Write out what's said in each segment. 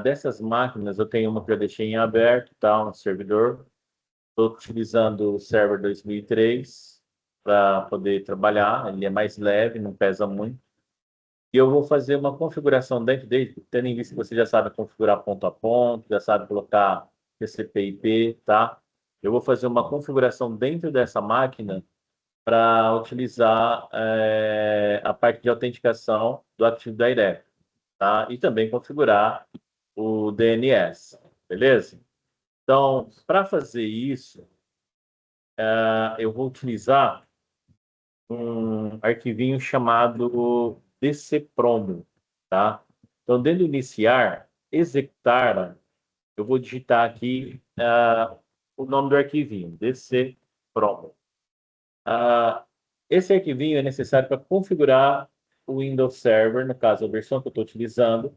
Dessas máquinas, eu tenho uma que eu deixei em aberto, tá? Um servidor. Estou utilizando o server 2003 para poder trabalhar. Ele é mais leve, não pesa muito. E eu vou fazer uma configuração dentro dele, tendo em vista que você já sabe configurar ponto a ponto, já sabe colocar TCP/IP, tá? Eu vou fazer uma configuração dentro dessa máquina para utilizar a parte de autenticação do Active Directory, tá? E também configurar o DNS, beleza? Então, para fazer isso, eu vou utilizar um arquivinho chamado dcpromo, tá? Então, dentro do iniciar, executar, eu vou digitar aqui o nome do arquivinho, dcpromo. Ah, esse arquivinho é necessário para configurar o Windows Server, no caso, a versão que eu estou utilizando,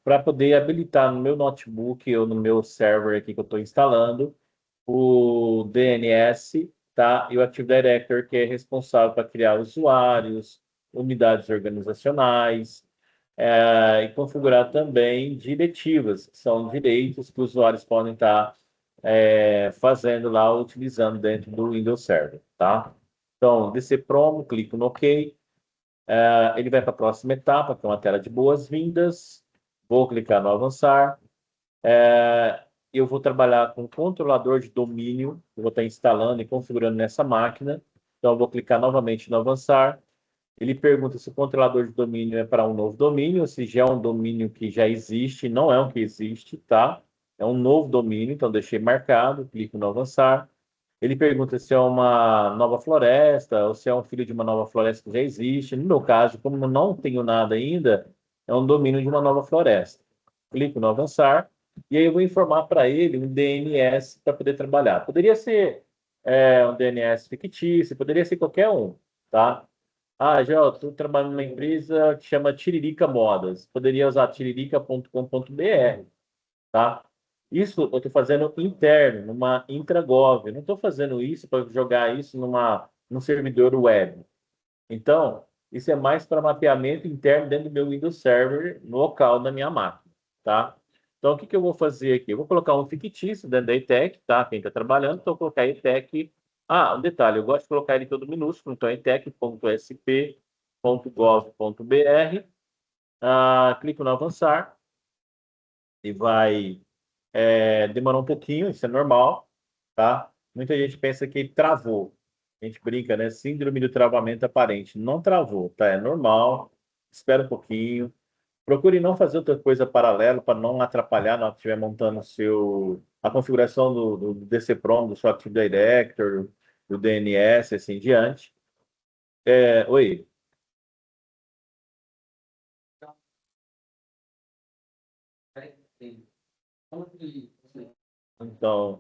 para poder habilitar no meu notebook ou no meu server aqui que eu estou instalando o DNS, tá? E o Active Directory, que é responsável para criar usuários, unidades organizacionais, e configurar também diretivas, que são direitos que os usuários podem estar fazendo lá, utilizando dentro do Windows Server, tá? Então, descer promo, clico no OK. Ele vai para a próxima etapa, que é uma tela de boas-vindas. Vou clicar no avançar. Eu vou trabalhar com o controlador de domínio, que eu vou estar instalando e configurando nessa máquina. Então, eu vou clicar novamente no avançar. Ele pergunta se o controlador de domínio é para um novo domínio, ou se já é um domínio que já existe. Não é um que existe, tá? É um novo domínio, então deixei marcado, clico no avançar. Ele pergunta se é uma nova floresta ou se é um filho de uma nova floresta que já existe. No meu caso, como eu não tenho nada ainda, é um domínio de uma nova floresta. Clico no avançar e aí eu vou informar para ele um DNS para poder trabalhar. Poderia ser um DNS fictício, poderia ser qualquer um, tá? Já estou trabalhando numa empresa que chama Tiririca Modas. Poderia usar tiririca.com.br, tá? Isso eu estou fazendo interno, numa Intragov. Eu não estou fazendo isso para jogar isso num servidor web. Então, isso é mais para mapeamento interno dentro do meu Windows Server local da minha máquina, tá? Então, o que que eu vou fazer aqui? Eu vou colocar um fictício dentro da ETEC, tá? Quem está trabalhando, então eu vou colocar ETEC. Um detalhe, eu gosto de colocar ele todo minúsculo, então etec.sp.gov.br. Clico no avançar e vai demorar um pouquinho, isso é normal, tá? Muita gente pensa que travou. A gente brinca, né? Síndrome do travamento aparente. Não travou, tá? É normal. Espera um pouquinho. Procure não fazer outra coisa paralela para não atrapalhar na hora que estiver montando a configuração do DC-PROM, do seu Active Directory, do DNS, assim em diante. Oi. Então,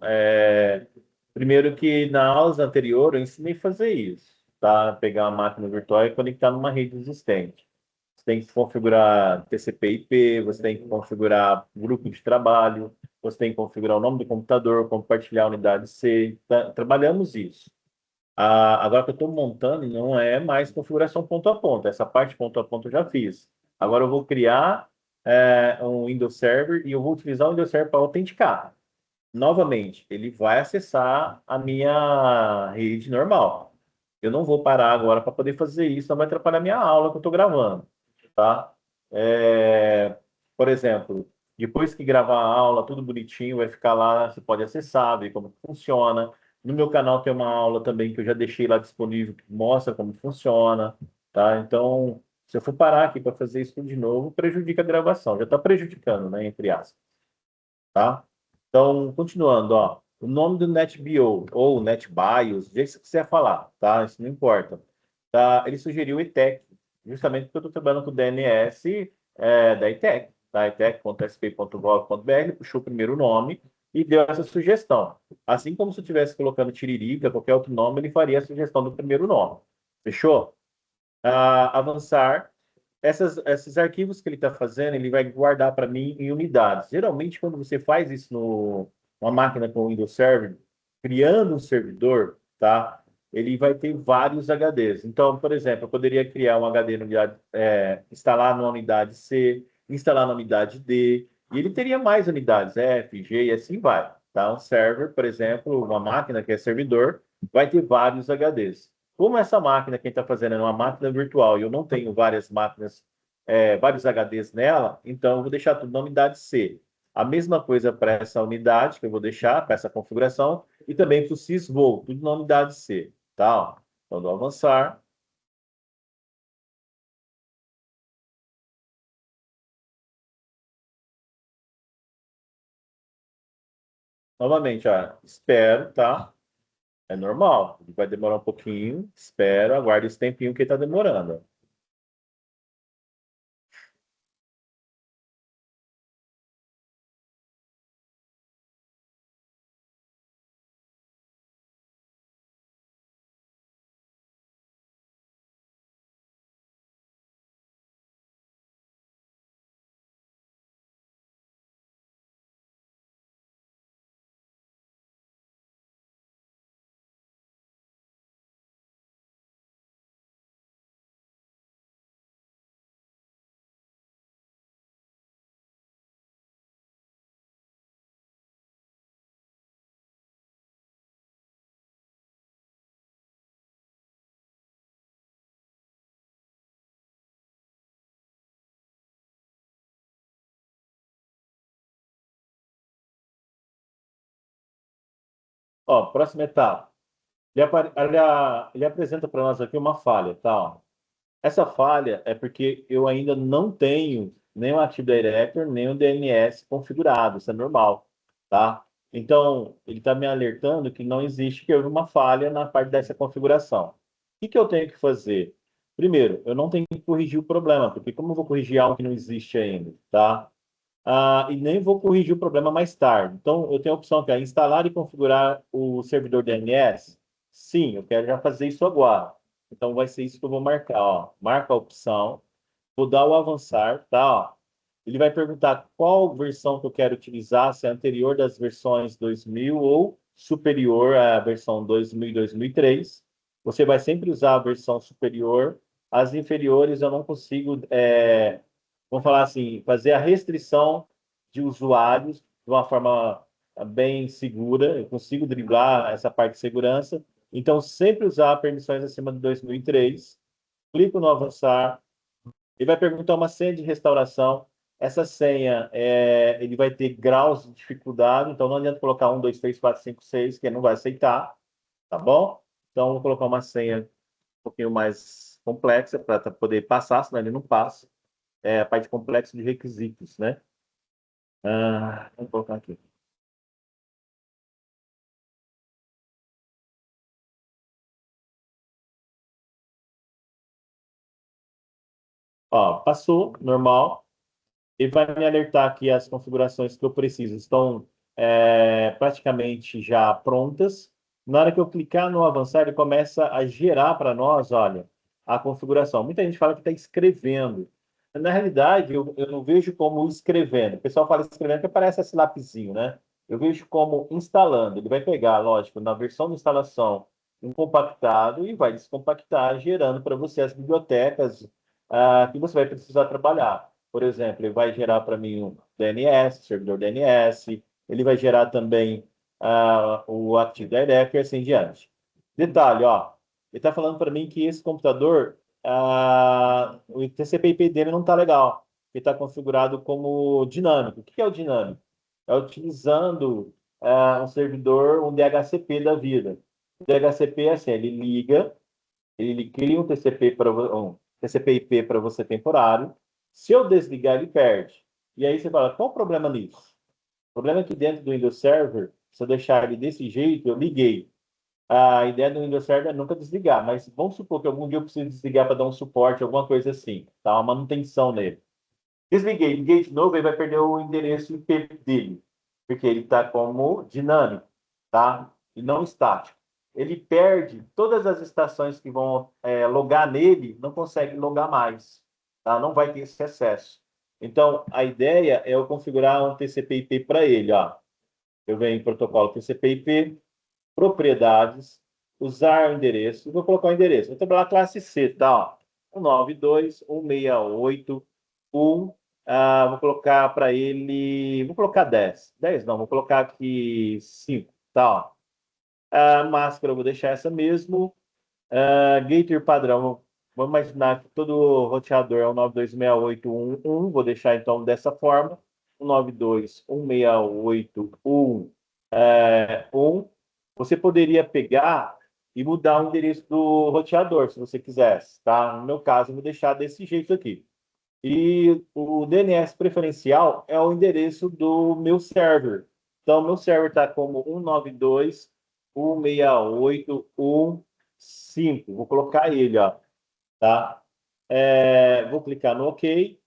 primeiro que na aula anterior eu ensinei a fazer isso, tá? Pegar uma máquina virtual e conectar numa rede existente. Você tem que configurar TCP/IP, você tem que configurar grupo de trabalho, você tem que configurar o nome do computador, compartilhar a unidade C. Trabalhamos isso. Agora que eu estou montando, não é mais configuração ponto a ponto. Essa parte ponto a ponto eu já fiz. Agora eu vou criar um Windows Server e eu vou utilizar o Windows Server para autenticar. Novamente, ele vai acessar a minha rede normal. Eu não vou parar agora para poder fazer isso, não vai atrapalhar a minha aula que eu estou gravando, tá? Por exemplo, depois que gravar a aula, tudo bonitinho, vai ficar lá, você pode acessar, ver como funciona. No meu canal tem uma aula também que eu já deixei lá disponível, que mostra como funciona, tá? Então, se eu for parar aqui para fazer isso tudo de novo, prejudica a gravação. Já está prejudicando, né, entre aspas, tá? Então, continuando, ó, o nome do NetBIOS ou NetBIOS, do jeito que você quiser falar, tá? Isso não importa. Tá? Ele sugeriu o ETEC, justamente porque eu estou trabalhando com o DNS da ETEC, tá? etec.sp.gov.br, puxou o primeiro nome e deu essa sugestão. Assim como se eu estivesse colocando Tiririca, qualquer outro nome, ele faria a sugestão do primeiro nome. Fechou? Avançar. Esses arquivos que ele está fazendo, ele vai guardar para mim em unidades. Geralmente, quando você faz isso numa máquina com Windows Server, criando um servidor, tá? Ele vai ter vários HDs. Então, por exemplo, eu poderia criar um HD na unidade, instalar numa unidade C, instalar na unidade D, e ele teria mais unidades, F, G e assim vai. Tá? Um server, por exemplo, uma máquina que é servidor, vai ter vários HDs. Como essa máquina, quem está fazendo é uma máquina virtual e eu não tenho várias máquinas, vários HDs nela, então eu vou deixar tudo na unidade C. A mesma coisa para essa unidade que eu vou deixar, para essa configuração, e também para o sysvol, tudo na unidade C. Tá? Então, vou avançar. Novamente, ó, espero, tá? É normal. Vai demorar um pouquinho. Espero, aguarde esse tempinho que está demorando. Ó, próxima etapa. Ele apresenta para nós aqui uma falha, tá? Ó. Essa falha é porque eu ainda não tenho nem o Active Directory, nem o DNS configurado. Isso é normal, tá? Então, ele está me alertando que não existe, que houve uma falha na parte dessa configuração. O que que eu tenho que fazer? Primeiro, eu não tenho que corrigir o problema, porque como eu vou corrigir algo que não existe ainda, tá? E nem vou corrigir o problema mais tarde. Então, eu tenho a opção que é instalar e configurar o servidor DNS. Sim, eu quero já fazer isso agora. Então, vai ser isso que eu vou marcar. Ó. Marca a opção, vou dar o avançar, tá? Ó. Ele vai perguntar qual versão que eu quero utilizar, se é anterior das versões 2000 ou superior à versão 2000 e 2003. Você vai sempre usar a versão superior. As inferiores eu não consigo, vamos falar assim, fazer a restrição de usuários de uma forma bem segura. Eu consigo driblar essa parte de segurança. Então, sempre usar permissões acima de 2003. Clico no avançar. Ele vai perguntar uma senha de restauração. Essa senha, ele vai ter graus de dificuldade, então não adianta colocar 1, 2, 3, 4, 5, 6, que ele não vai aceitar, tá bom? Então, vou colocar uma senha um pouquinho mais complexa para poder passar, senão ele não passa. É a parte complexa de requisitos, né? Vamos colocar aqui. Ó, passou, normal. Ele vai me alertar que as configurações que eu preciso estão praticamente já prontas. Na hora que eu clicar no avançar, ele começa a gerar para nós, olha, a configuração. Muita gente fala que está escrevendo. Na realidade, eu não vejo como escrevendo. O pessoal fala escrevendo que parece esse lapisinho, né? Eu vejo como instalando. Ele vai pegar, lógico, na versão de instalação, um compactado e vai descompactar, gerando para você as bibliotecas que você vai precisar trabalhar. Por exemplo, ele vai gerar para mim um DNS, servidor DNS, ele vai gerar também o Active Directory e assim em diante. Detalhe, ó, ele está falando para mim que esse computador, o TCP/IP dele não está legal. Ele está configurado como dinâmico. O que é o dinâmico? É utilizando um servidor, um DHCP da vida. O DHCP é assim, ele cria um TCP para um TCP/IP para você temporário. Se eu desligar, ele perde. E aí você fala, qual o problema nisso? O problema é que dentro do Windows Server, se eu deixar ele desse jeito, eu liguei. A ideia do Windows Server é nunca desligar, mas vamos supor que algum dia eu preciso desligar para dar um suporte, alguma coisa assim, tá? Uma manutenção nele. Desliguei, liguei de novo, ele vai perder o endereço IP dele, porque ele está como dinâmico, tá? E não estático. Ele perde todas as estações que vão logar nele, não consegue logar mais, tá? Não vai ter esse acesso. Então, a ideia é eu configurar um TCP/IP para ele, ó. Eu venho em protocolo TCP/IP, propriedades, usar o endereço, vou colocar o endereço. Vou trabalhar a classe C, tá? Ó, 192.168.1 Vou colocar para ele. Vou colocar 10. 10 não, vou colocar aqui 5. Tá, ó. Máscara, eu vou deixar essa mesmo. Gator padrão. Vamos imaginar que todo roteador é um 926811. Vou deixar então dessa forma. 192.168.1. 1. Você poderia pegar e mudar o endereço do roteador, se você quisesse, tá? No meu caso, eu vou deixar desse jeito aqui. E o DNS preferencial é o endereço do meu server. Então, meu server está como 192.168.1.5. Vou colocar ele, ó, tá? Vou clicar no OK.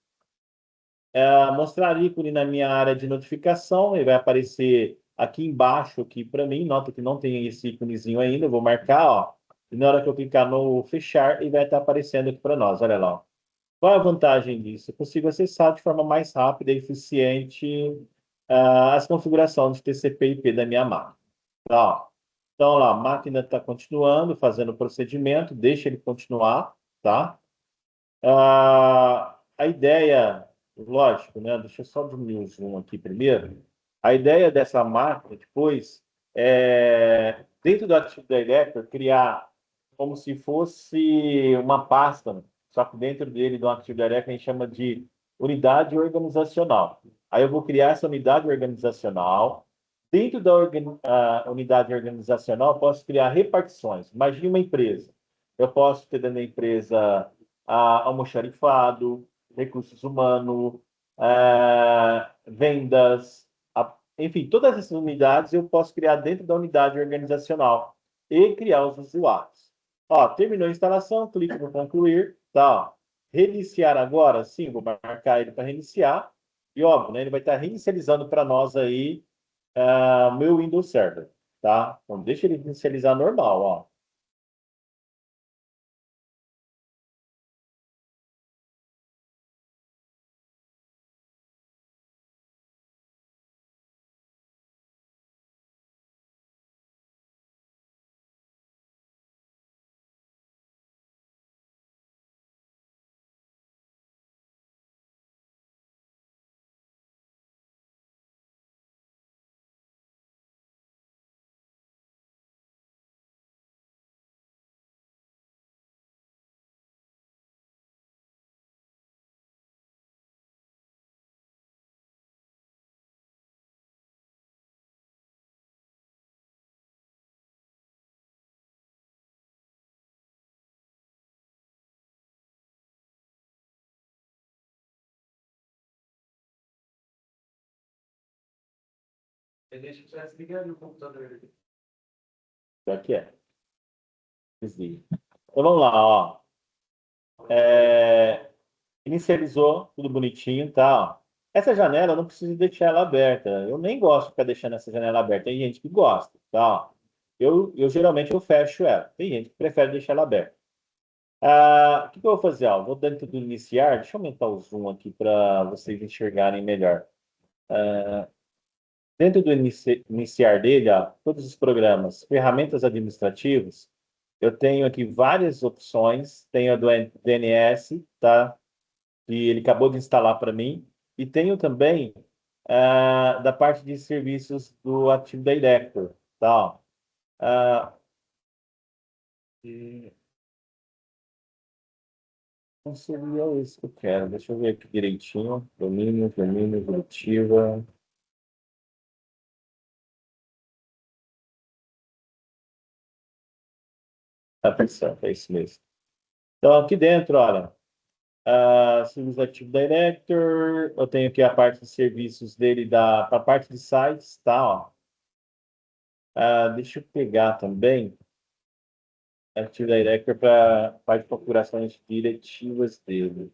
Mostrar ícone na minha área de notificação. Ele vai aparecer aqui embaixo aqui para mim. Nota que não tem esse íconezinho ainda. Eu vou marcar, ó. E na hora que eu clicar no fechar, ele vai estar aparecendo aqui para nós. Olha lá, ó. Qual é a vantagem disso? Eu consigo acessar de forma mais rápida e eficiente as configurações de TCP/IP da minha máquina. Tá, ó. Então, lá, a máquina está continuando, fazendo o procedimento, deixa ele continuar, tá? A ideia, lógico, né? Deixa eu só diminuir o zoom aqui primeiro. A ideia dessa máquina, depois, dentro do Active Directory, criar como se fosse uma pasta, só que dentro dele, do Active Directory, a gente chama de unidade organizacional. Aí eu vou criar essa unidade organizacional. Dentro da unidade organizacional, eu posso criar repartições. Imagine uma empresa. Eu posso ter dentro da empresa almoxarifado, recursos humanos, vendas, enfim, todas essas unidades eu posso criar dentro da unidade organizacional e criar os usuários. Ó, terminou a instalação, clique no concluir, tá? Ó. Reiniciar agora? Sim, vou marcar ele para reiniciar. E óbvio, né, ele vai estar reinicializando para nós aí meu Windows Server, tá? Então deixa ele inicializar normal, ó. Deixa eu já desligar o computador. Aqui é. Desliga. Então vamos lá, ó. Inicializou, tudo bonitinho, tá? Ó. Essa janela eu não preciso deixar ela aberta. Eu nem gosto de ficar deixando essa janela aberta. Tem gente que gosta, tá? Ó. Eu geralmente eu fecho ela. Tem gente que prefere deixar ela aberta. O que eu vou fazer? Ó, vou dentro do iniciar. Deixa eu aumentar o zoom aqui para vocês enxergarem melhor. Dentro do iniciar dele, ó, todos os programas, ferramentas administrativas, eu tenho aqui várias opções. Tenho a do DNS, tá? Que ele acabou de instalar para mim. E tenho também da parte de serviços do Active Directory, tá? Ah, e não seria isso que eu quero. Deixa eu ver aqui direitinho. Domínio, diretiva. Tá pensando, é isso mesmo. Então, aqui dentro, olha, serviços Active Director, eu tenho aqui a parte de serviços dele, a parte de sites, tá? Ó. Deixa eu pegar também Active Director para parte de configurações diretivas dele.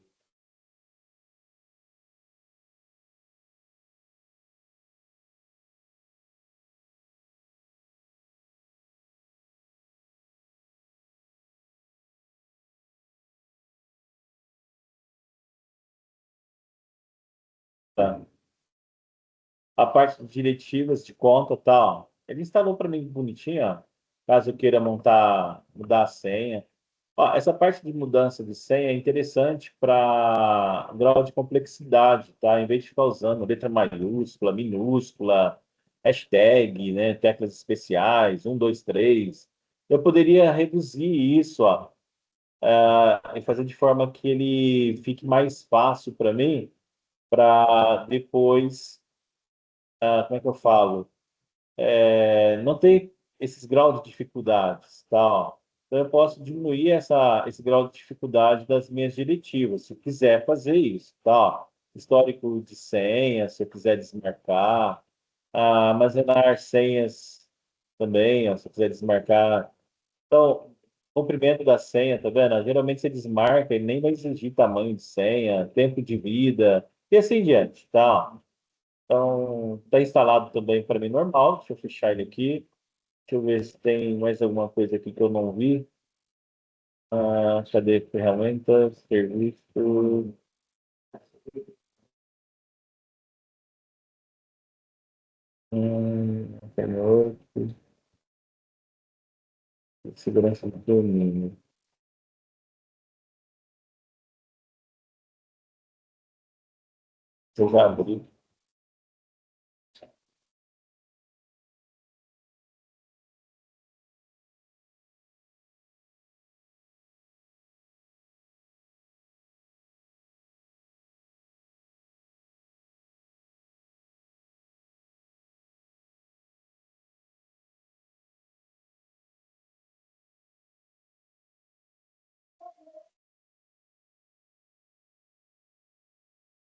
Tá? A parte de diretivas de conta, tá? Ó. Ele instalou para mim bonitinho, ó, caso eu queira mudar a senha. Ó, essa parte de mudança de senha é interessante para grau de complexidade, tá? Em vez de ficar usando letra maiúscula, minúscula, hashtag, né, teclas especiais, 1, 2, 3, eu poderia reduzir isso, ó, e fazer de forma que ele fique mais fácil para mim, para depois, como é que eu falo? Não ter esses graus de dificuldades, tal. Então, eu posso diminuir esse grau de dificuldade das minhas diretivas, se eu quiser fazer isso, tá? Histórico de senha, se eu quiser desmarcar, armazenar senhas também, ó, se eu quiser desmarcar. Então, comprimento da senha, tá vendo? Geralmente você desmarca, ele nem vai exigir tamanho de senha, tempo de vida, e assim em diante, tá? Então, está instalado também para mim normal. Deixa eu fechar ele aqui. Deixa eu ver se tem mais alguma coisa aqui que eu não vi. Cadê ferramentas, serviço? Tem outro. Segurança do domínio. Eu já abri.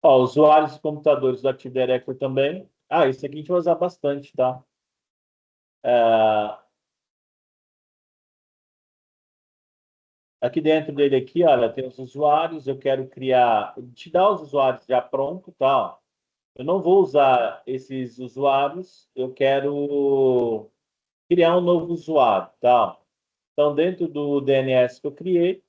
Ó, usuários de computadores do Active Directory também. Esse aqui a gente vai usar bastante, tá? É, aqui dentro dele aqui, olha, tem os usuários. Eu quero criar, te dar os usuários já pronto, tá? Eu não vou usar esses usuários. Eu quero criar um novo usuário, tá? Então, dentro do DNS que eu criei,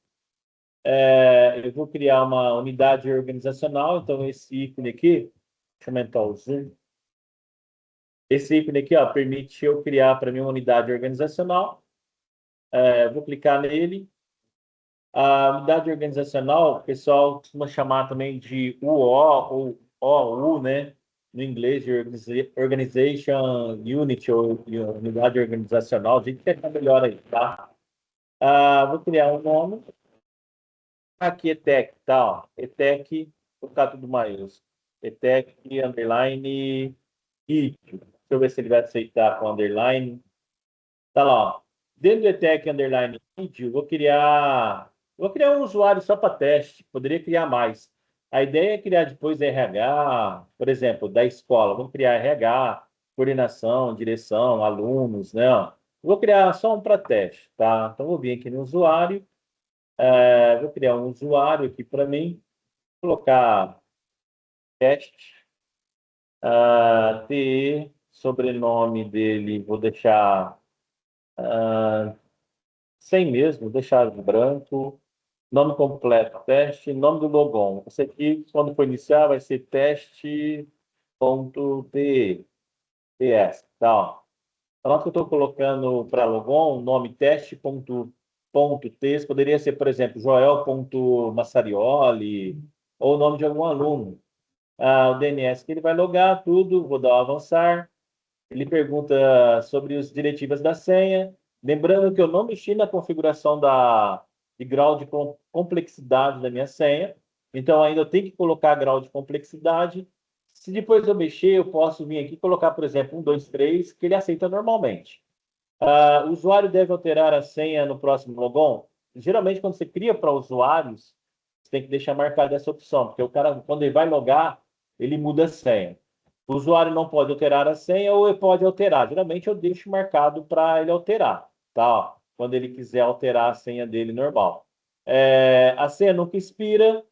eu vou criar uma unidade organizacional. Então, esse ícone aqui, deixa eu aumentar o zoom. Esse ícone aqui, ó, permite eu criar para mim uma unidade organizacional. Vou clicar nele. A unidade organizacional, o pessoal costuma chamar também de UO ou OU, né? No inglês, de Organization Unit, ou unidade organizacional. A gente quer ficar melhor aí, tá? Vou criar um nome. Aqui, ETEC, tá? Ó. ETEC, vou colocar tudo maiúsculo. ETEC, underline, vídeo. Deixa eu ver se ele vai aceitar com underline. Tá lá, ó. Dentro do ETEC, underline, vídeo, vou criar um usuário só para teste. Poderia criar mais. A ideia é criar depois RH, por exemplo, da escola. Vamos criar RH, coordenação, direção, alunos, né? Ó. Vou criar só um para teste, tá? Então, vou vir aqui no usuário. Vou criar um usuário aqui para mim, colocar teste, TE, sobrenome dele, vou deixar sem mesmo, deixar branco, nome completo, teste, nome do logon. Esse aqui, quando for iniciar, vai ser teste.te, TS, tá? Ó. Na hora que eu estou colocando para logon, o nome teste.ts poderia ser, por exemplo, joel.massarioli, ou o nome de algum aluno. O DNS que ele vai logar tudo, vou dar um avançar. Ele pergunta sobre as diretivas da senha. Lembrando que eu não mexi na configuração de grau de complexidade da minha senha. Então, ainda eu tenho que colocar grau de complexidade. Se depois eu mexer, eu posso vir aqui e colocar, por exemplo, 1, 2, 3, que ele aceita normalmente. O usuário deve alterar a senha no próximo logon. Geralmente, quando você cria para usuários, você tem que deixar marcada essa opção, porque o cara, quando ele vai logar, ele muda a senha. O usuário não pode alterar a senha ou ele pode alterar. Geralmente, eu deixo marcado para ele alterar, tá? Quando ele quiser alterar a senha dele normal. A senha nunca expira.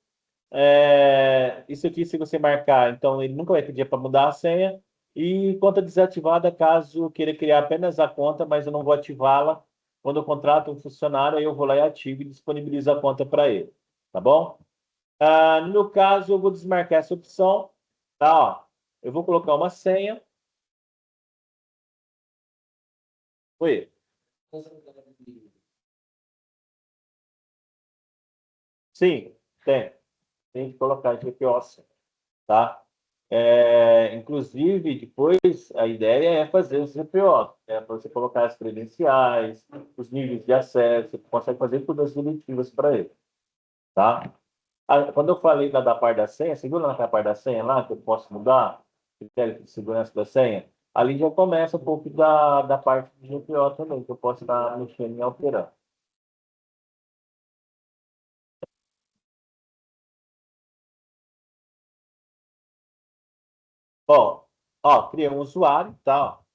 Isso aqui, se você marcar, então ele nunca vai pedir para mudar a senha. E conta desativada, caso queira criar apenas a conta, mas eu não vou ativá-la. Quando eu contrato um funcionário, aí eu vou lá e ativo e disponibilizo a conta para ele. Tá bom? No meu caso, eu vou desmarcar essa opção. Tá? Ó, eu vou colocar uma senha. Oi. Sim, tem. Tem que colocar GPO, sim, tá? Inclusive, depois, a ideia é fazer os GPO, para você colocar as credenciais, os níveis de acesso, você consegue fazer todas as diretivas para ele, tá? Quando eu falei da parte da senha, segura na parte da senha lá, que eu posso mudar, critério de segurança da senha, ali já começa um pouco da parte de GPO também, que eu posso estar mexendo e alterando. Bom, ó, criei um usuário e tal.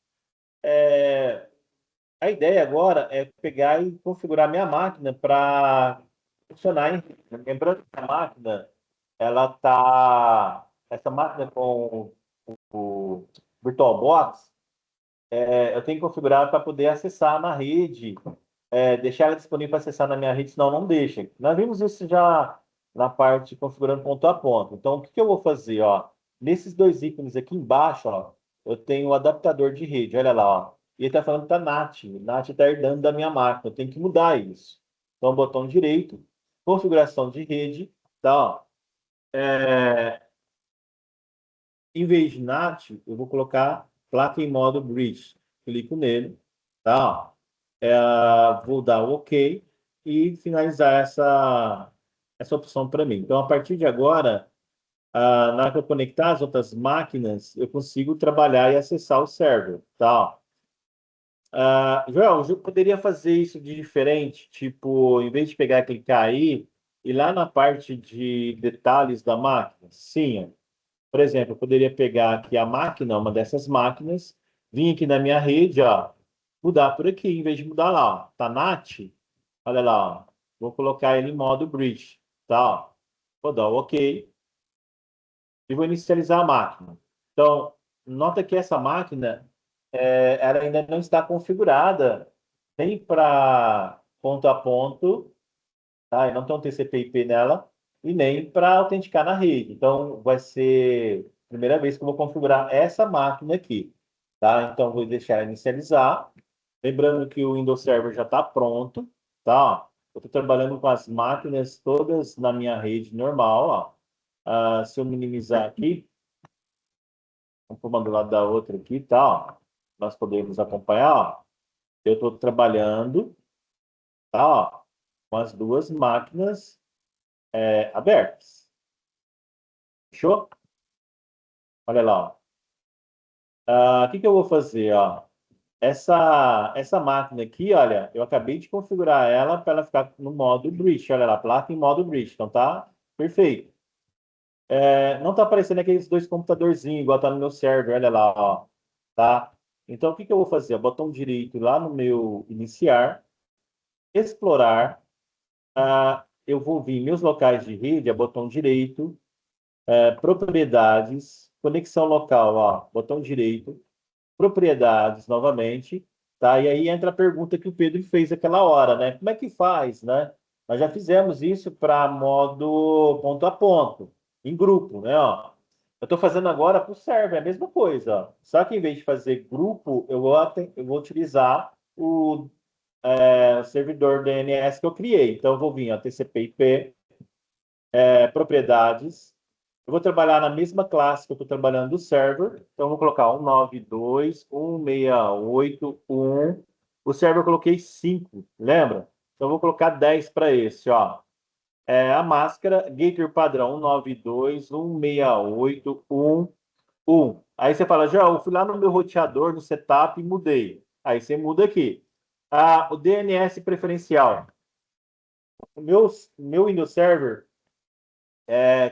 A ideia agora é pegar e configurar minha máquina para funcionar em rede. Lembrando que a máquina, essa máquina com o VirtualBox, eu tenho que configurar para poder acessar na rede, deixar ela disponível para acessar na minha rede, senão não deixa. Nós vimos isso já na parte configurando ponto a ponto. Então, o que que eu vou fazer, ó? Nesses dois ícones aqui embaixo, ó, eu tenho o adaptador de rede, olha lá, ó. E ele está falando que tá NAT. NAT está herdando da minha máquina, eu tenho que mudar isso. Então, botão direito, configuração de rede, tá, ó. Em vez de NAT, eu vou colocar placa em modo bridge. Clico nele, tá? Vou dar o OK e finalizar essa opção para mim. Então, a partir de agora, na hora que eu conectar as outras máquinas, eu consigo trabalhar e acessar o server, tá? Joel, eu poderia fazer isso de diferente, tipo, em vez de pegar e clicar aí, e lá na parte de detalhes da máquina? Sim. Por exemplo, eu poderia pegar aqui a máquina, uma dessas máquinas, vir aqui na minha rede, ó, mudar por aqui, em vez de mudar lá, ó, tá NAT, olha lá, ó, vou colocar ele em modo bridge, tá? Ó. Vou dar o OK e vou inicializar a máquina. Então, nota que essa máquina, ela ainda não está configurada nem para ponto a ponto, tá? E não tem um TCP/IP nela, e nem para autenticar na rede. Então, vai ser a primeira vez que eu vou configurar essa máquina aqui, tá? Então, vou deixar ela inicializar. Lembrando que o Windows Server já está pronto, tá? Eu estou trabalhando com as máquinas todas na minha rede normal, ó. Se eu minimizar aqui, vamos uma do lado da outra aqui, tá? Ó. Nós podemos acompanhar, ó. Eu estou trabalhando, tá? Ó, com as duas máquinas abertas. Fechou? Olha lá, ó. O que que eu vou fazer, ó? Essa máquina aqui, olha, eu acabei de configurar ela para ela ficar no modo bridge. Olha lá, placa em modo bridge. Então tá perfeito. Não tá aparecendo aqueles dois computadorzinhos, igual tá no meu server. Olha lá, ó. Tá? Então o que que eu vou fazer? Botão direito lá no meu iniciar, explorar. Eu vou vir meus locais de rede, botão direito, propriedades, conexão local, ó, botão direito, propriedades novamente, tá? E aí entra a pergunta que o Pedro fez aquela hora, né? Como é que faz, né? Nós já fizemos isso para modo ponto a ponto, em grupo, né? Ó, eu estou fazendo agora para o server, é a mesma coisa. Ó. Só que em vez de fazer grupo, eu vou utilizar o servidor DNS que eu criei. Então, eu vou vir, ó, TCP/IP, propriedades. Eu vou trabalhar na mesma classe que eu estou trabalhando do server. Então, eu vou colocar 192.168.1. O server eu coloquei 5, lembra? Então, eu vou colocar 10 para esse, ó. A máscara, gateway padrão 192.168.1.1. Aí você fala, já, eu fui lá no meu roteador, no setup e mudei. Aí você muda aqui. O DNS preferencial. O meu Windows Server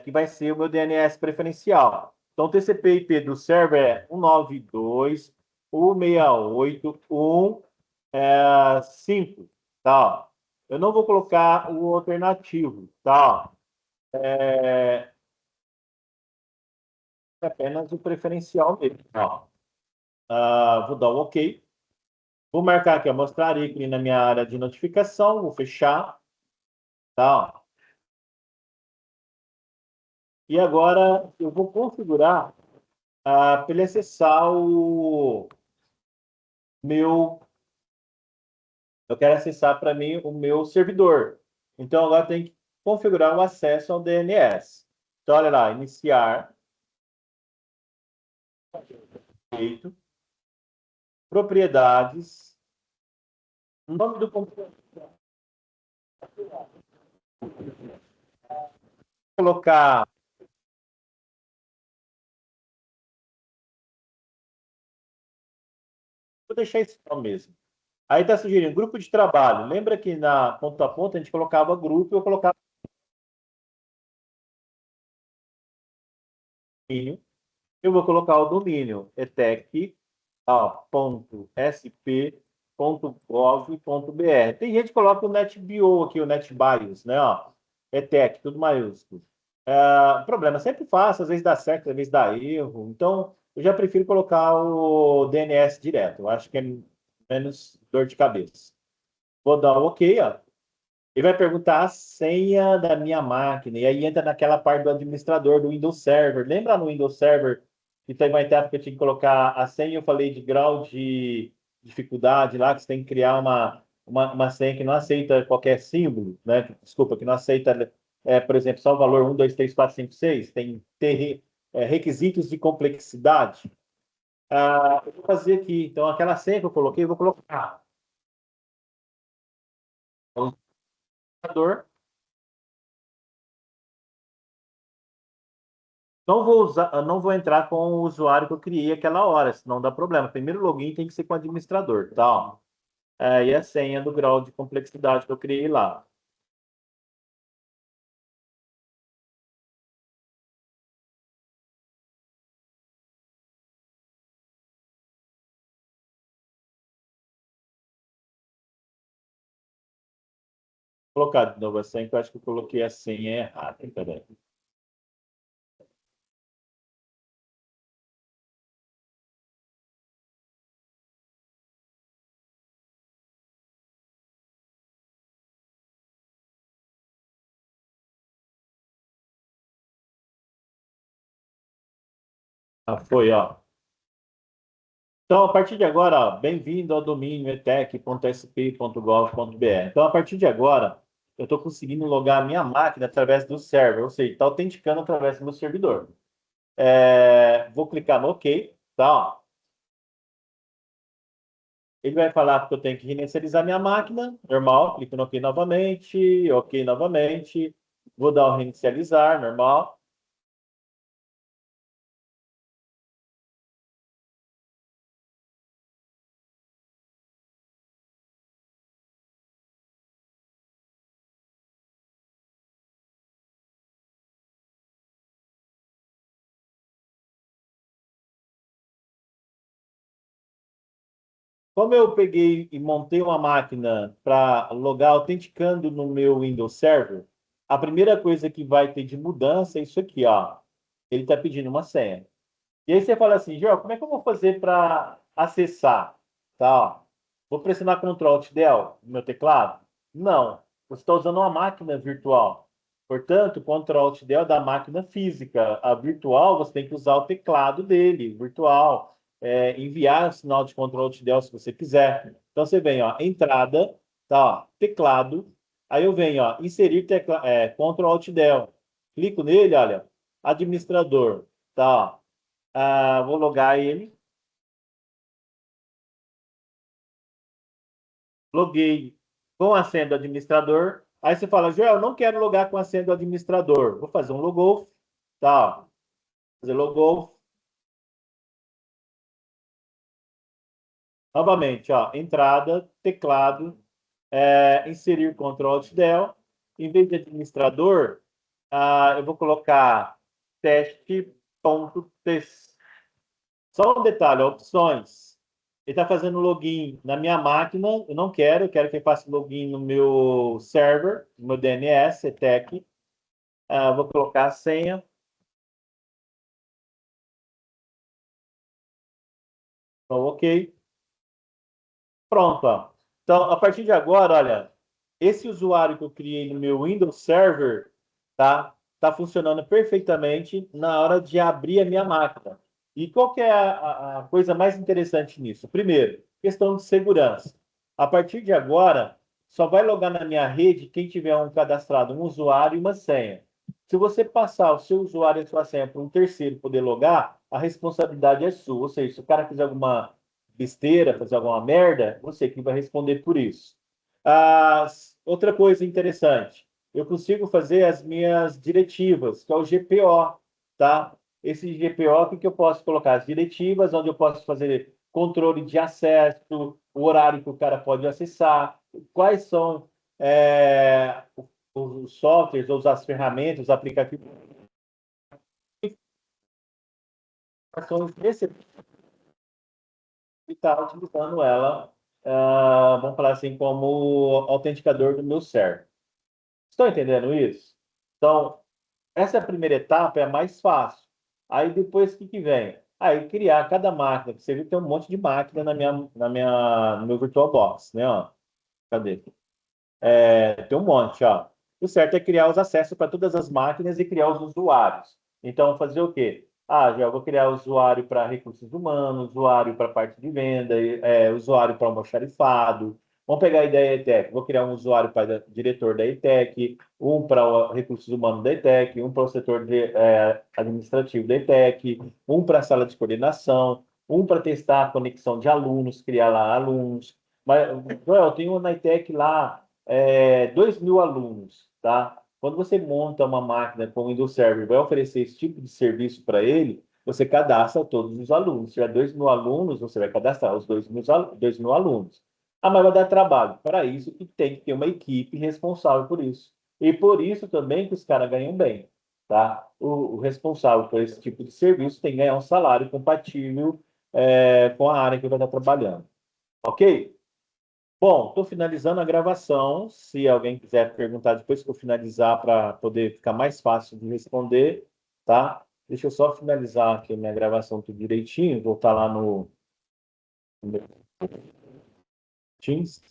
que vai ser o meu DNS preferencial. Então, o TCP/IP do server é 192.168.1.5, tá? Eu não vou colocar o alternativo, tá? É apenas o preferencial mesmo, tá? Vou dar um OK. Vou marcar aqui, ó, mostrar ícone na minha área de notificação, vou fechar, tá? E agora eu vou configurar para ele acessar o meu. Eu quero acessar para mim o meu servidor. Então agora tem que configurar o acesso ao DNS. Então, olha lá, iniciar, feito, propriedades, nome do computador, colocar. Vou deixar isso mesmo. Aí está sugerindo grupo de trabalho. Lembra que na ponta a ponta a gente colocava grupo, eu colocava domínio. Eu vou colocar o domínio etec.sp.gov.br. Tem gente que coloca o NetBio aqui, o NetBIOS, né? Ó, etec, tudo maiúsculo. O problema sempre faço, às vezes dá certo, às vezes dá erro. Então, eu já prefiro colocar o DNS direto. Eu acho que é menos dor de cabeça. Vou dar um OK, ó. Ele vai perguntar a senha da minha máquina. E aí entra naquela parte do administrador do Windows Server. Lembra no Windows Server que teve uma etapa que eu tinha que colocar a senha? Eu falei de grau de dificuldade lá, que você tem que criar uma senha que não aceita qualquer símbolo, né? Desculpa, que não aceita, por exemplo, só o valor 1, 2, 3, 4, 5, 6. Tem requisitos de complexidade. Eu vou fazer aqui. Então, aquela senha que eu coloquei, eu vou colocar. O administrador. Não vou usar, não vou entrar com o usuário que eu criei aquela hora, senão dá problema. Primeiro login tem que ser com o administrador, tá? Ó. E a senha do grau de complexidade que eu criei lá. Vou colocar de novo a senha, que eu acho que eu coloquei a senha errada. Peraí. Foi, ó. Então, a partir de agora, bem-vindo ao domínio etec.sp.gov.br. Então, a partir de agora, eu estou conseguindo logar a minha máquina através do server, ou seja, está autenticando através do meu servidor. Vou clicar no OK, tá? Ó. Ele vai falar que eu tenho que reinicializar minha máquina, normal, clico no OK novamente, vou dar o reinicializar, normal. Como eu peguei e montei uma máquina para logar autenticando no meu Windows Server, a primeira coisa que vai ter de mudança é isso aqui, ó. Ele está pedindo uma senha. E aí você fala assim, João, como é que eu vou fazer para acessar? Tá, ó. Vou pressionar Ctrl Alt Del no meu teclado? Não. Você está usando uma máquina virtual. Portanto, Ctrl Alt Del da máquina física. A virtual, você tem que usar o teclado dele, virtual. Enviar o sinal de Ctrl Alt Del se você quiser. Então, você vem, ó, entrada, tá, ó, teclado. Aí eu venho, ó, inserir Ctrl Alt Del. Clico nele, olha, administrador, tá, ó. Vou logar ele. Loguei com a senha do administrador. Aí você fala, Joel, não quero logar com a senha do administrador. Vou fazer um logout. Tá. Fazer logout. Novamente, ó, entrada, teclado, inserir Ctrl Alt Del. Em vez de administrador, eu vou colocar teste.test. Só um detalhe, opções. Ele está fazendo login na minha máquina, eu não quero, eu quero que ele faça login no meu server, no meu DNS, ETEC. Vou colocar a senha. Então, OK. Pronto. Ó. Então, a partir de agora, olha, esse usuário que eu criei no meu Windows Server tá funcionando perfeitamente na hora de abrir a minha máquina. E qual que é a coisa mais interessante nisso? Primeiro, questão de segurança. A partir de agora, só vai logar na minha rede quem tiver cadastrado um usuário e uma senha. Se você passar o seu usuário e a sua senha para um terceiro poder logar, a responsabilidade é sua. Ou seja, se o cara fizer alguma besteira, fazer alguma merda, você que vai responder por isso. Outra coisa interessante, eu consigo fazer as minhas diretivas, que é o GPO, tá? Esse GPO, o que eu posso colocar? As diretivas, onde eu posso fazer controle de acesso, o horário que o cara pode acessar, quais são os softwares, ou as ferramentas, os aplicativos e está utilizando ela, vamos falar assim, como autenticador do meu server. Estão entendendo isso? Então, essa primeira etapa é a mais fácil. Aí depois o que vem? Aí criar cada máquina, que você viu que tem um monte de máquina no meu VirtualBox, né? Ó. Cadê? Tem um monte, ó. O certo é criar os acessos para todas as máquinas e criar os usuários. Então, fazer o quê? Já vou criar usuário para recursos humanos, usuário para parte de venda, usuário para almoxarifado. Vamos pegar a ideia da ETEC. Vou criar um usuário para diretor da ETEC, um para recursos humanos da ETEC, um para o setor administrativo da ETEC, um para a sala de coordenação, um para testar a conexão de alunos, criar lá alunos. Mas, Joel, tem um na ETEC lá 2.000 alunos, tá? Quando você monta uma máquina com o Windows Server e vai oferecer esse tipo de serviço para ele, você cadastra todos os alunos. Se tiver 2.000 alunos, você vai cadastrar os 2.000 alunos. Mas vai dar trabalho. Para isso, e tem que ter uma equipe responsável por isso. E por isso também que os caras ganham bem, tá? O responsável por esse tipo de serviço tem que ganhar um salário compatível com a área que vai estar trabalhando. Ok? Bom, estou finalizando a gravação. Se alguém quiser perguntar depois que eu finalizar para poder ficar mais fácil de responder, tá? Deixa eu só finalizar aqui a minha gravação tudo direitinho, voltar lá no Teams.